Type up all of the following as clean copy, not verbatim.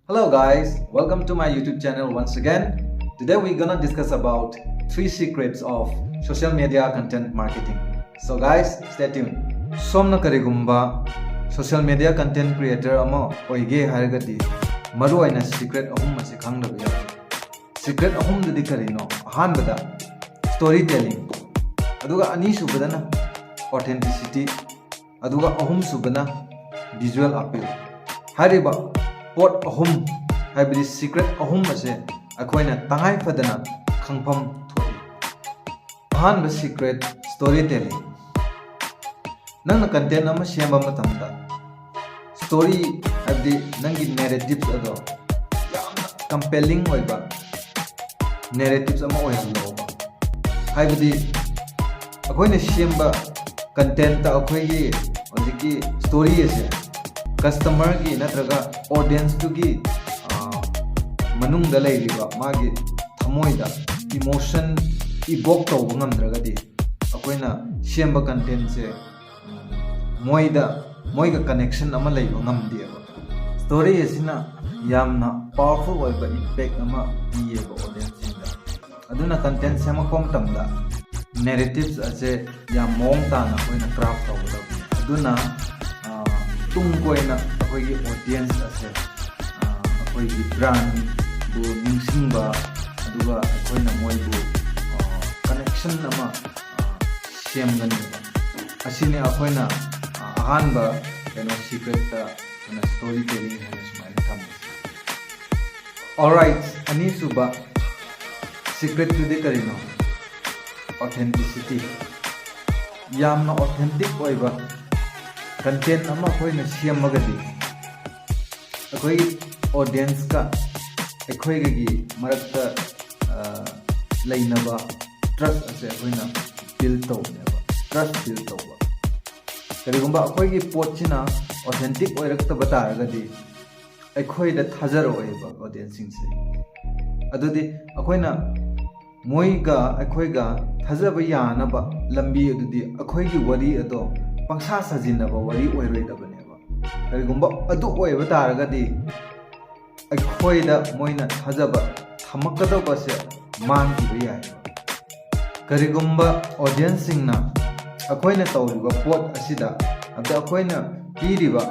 Hello guys, welcome to my YouTube channel once again. Today we're gonna discuss about 3 secrets of social media content marketing. So guys, stay tuned. Somna karigumba social media content creator ama oige haragati maru aina secret ahum ase khangdabu ya. Secret ahum dudi karino ahanbada storytelling, aduga ani subadana authenticity, aduga ahum subana visual appeal. Hariba pot ahum haibidi secret ahum ase akoina tangai fadana khangpham thoi. Ahanba secret storytelling. Nangna content ama sembam matamda story haibidi nangi narratives ado yamna compelling oiba narratives ama oihalo haibidi akoina semba content ta akoigi hojiki story ase customer ki natraga audience tu ki manung da lai riba magi thamoi da emotion evoke to ngamdragadi akoina semba content se moiga connection ama lai ngamdi aba story asina yamna powerful oiba impact ama diye ba audience sinda aduna content sema kom tamda narratives ase yam mong ta na koina craft tawda aduna tung koina akoigi audience ase akoigi brand bu ningsingba aduga akoina moibu connection ama semgani asine akoina ahanba kena secret ta na storytelling and smile tham. Alright, ani suba secret to de karino authenticity. Yamna authentic oiba content ama koina siamagadi akoi audience ka akoi gi marakta lainaba trust ase koina build tawneba trust build tawba karigumba akoi gi pot china authentic oirakta bataragadi akoi da thajaro oiba audience sing se adudi akoina moiga akoi ga thajaba yanaba lambi adudi akoi gi wari ado pangsa sajinaba wari oiroidabane karigumba adu oiba taragadi akhoida moina thajaba thamakadaba se mangiba yai karigumba audience singna akhoina tawriba pot asida abda akhoina piriba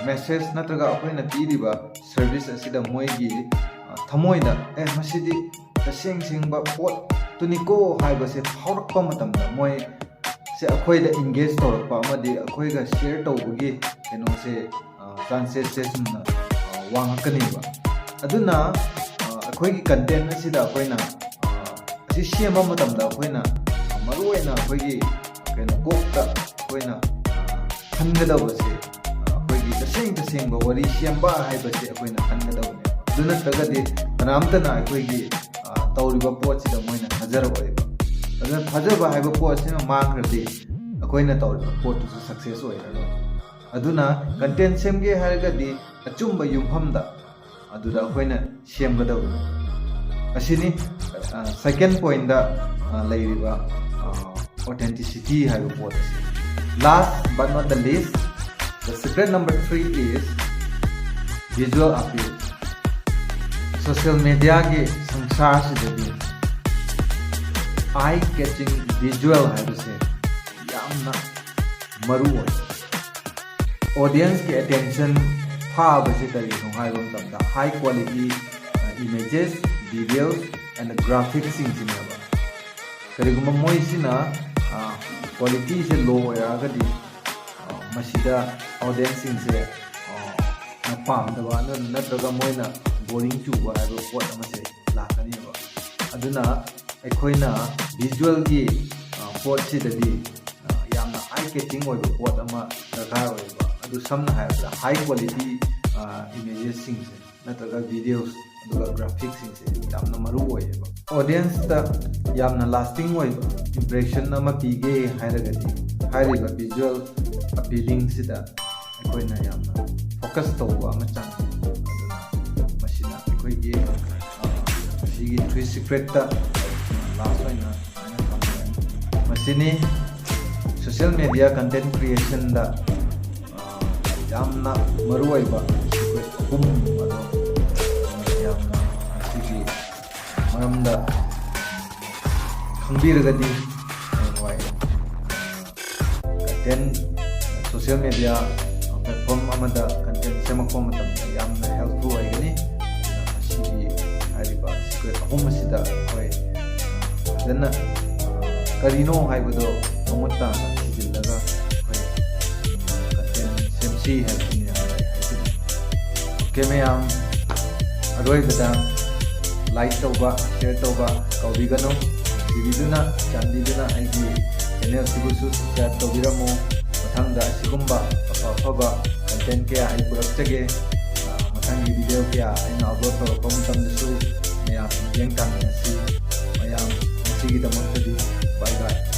message natraga akhoina piriba service asida moigi thamoida masidi taseng singba pot tuniko haiba se phaurakpa matamda moi se akoida engage torpa amadi akoiga share tawbugi keno se chances se sumna wangakani ba aduna akoigi content asida akoina asi sema matamda akoina maruena akoigi keno kokta akoina khangadaba se akoigi taseng ba wari semba haiba se akoina khangadaba ne aduna tagadi anamtana akoigi tawriba pochida moina hajar oiba aduna thajaba haiba pochina mangradi akoina tawriba pot su success oiraro aduna content semge haragadi achumba yumhamda aduda akoina semgadabu asini second point da lairiba authenticity haiba pot asi last but not the least the secret number 3 is visual appeal social media ke sangsar sidadi eye catching visual haibase yamna maru audience ke attention phabase kari no haibam tamda high quality images videos and graphics sinaba kariguma moi sina quality se low ayagadi masida audience sinse na pamdaba natraga moina boring chuba haiba pot amase lakani ba aduna akoina visual gi pot sidadi yamna eye catching oiba pot ama dakar oiba adu samna haibra high quality images singse natraga videos aduga graphics singse yamna maru oiba audience ta yamna lasting oiba impression ama pige hairagadi hairiba visual appealing sida akoina yamna focus tawba ama chang aduna masina akoigi sigi 3 secret ta last one masini social media content creation da yamna maruaiba secret ꯈꯪꯕꯤꯔꯒꯗꯤ ꯍꯣꯏ content social media platform ꯑꯃꯗ content ꯁꯦꯝꯃꯛꯄ ꯃꯇꯝꯗ ꯌꯥꯝꯅ helpful ꯑꯣꯏꯒꯅꯤ. ꯃꯁꯤꯒꯤ ꯍꯥꯏꯔꯤꯕ secret ꯑꯍꯨꯝ ꯑꯁꯤꯗ ꯑꯩꯈꯣꯏ ꯐꯖꯅ ꯀꯔꯤꯅꯣ ꯍꯥꯏꯕꯗꯣ ꯃꯃꯨꯠ ꯇꯥꯅ ꯊꯤꯖꯤꯜꯂꯒ ꯑꯩꯈꯣꯏ ꯀꯟꯇꯦꯟ ꯁꯦꯝꯁꯤ ꯍꯥꯏꯕꯁꯤꯅꯤ ꯍꯥꯏꯖꯔꯤ. ꯑꯣꯀꯦ ꯃꯌꯥꯝ, ꯑꯔꯣꯏꯕꯗ ꯂꯥꯏꯛ ꯇꯧꯕ, ꯁꯤꯌꯔ ꯇꯧꯕ ꯀꯥꯎꯕꯤꯒꯅꯨ. ꯅꯨꯡꯁꯤꯕꯤꯗꯨꯅ ꯆꯥꯟꯕꯤꯗꯨꯅ ꯑꯩꯒꯤ ꯆꯦꯅꯦꯜꯁꯤꯕꯨꯁꯨ ꯁꯕꯁꯀ꯭ꯔꯥꯏꯕ ꯇꯧꯕꯤꯔꯝꯃꯨ. ꯃꯊꯪꯗ ꯑꯁꯤꯒꯨꯝꯕ ꯑꯐꯕ ꯀꯟꯇꯦꯟ ꯀꯌꯥ ꯑꯩ ꯄꯨꯔꯛꯆꯒꯦ. ꯃꯊꯪꯒꯤ ꯚꯤꯗꯤꯑꯣ ꯀꯌꯥ ꯑꯩꯅ ꯑꯞꯂꯣꯗ ꯇꯧꯔꯛꯄ ꯃꯇꯝꯗꯁꯨ ꯃꯌꯥꯝ ꯃꯤꯠꯌꯦꯡ ꯇꯥꯃꯤꯟꯅꯁꯤ. ꯃꯌꯥꯝ ꯉꯁꯤꯒꯤꯗꯃꯛꯇꯗꯤ ꯕꯥꯏ ꯕꯥꯏ.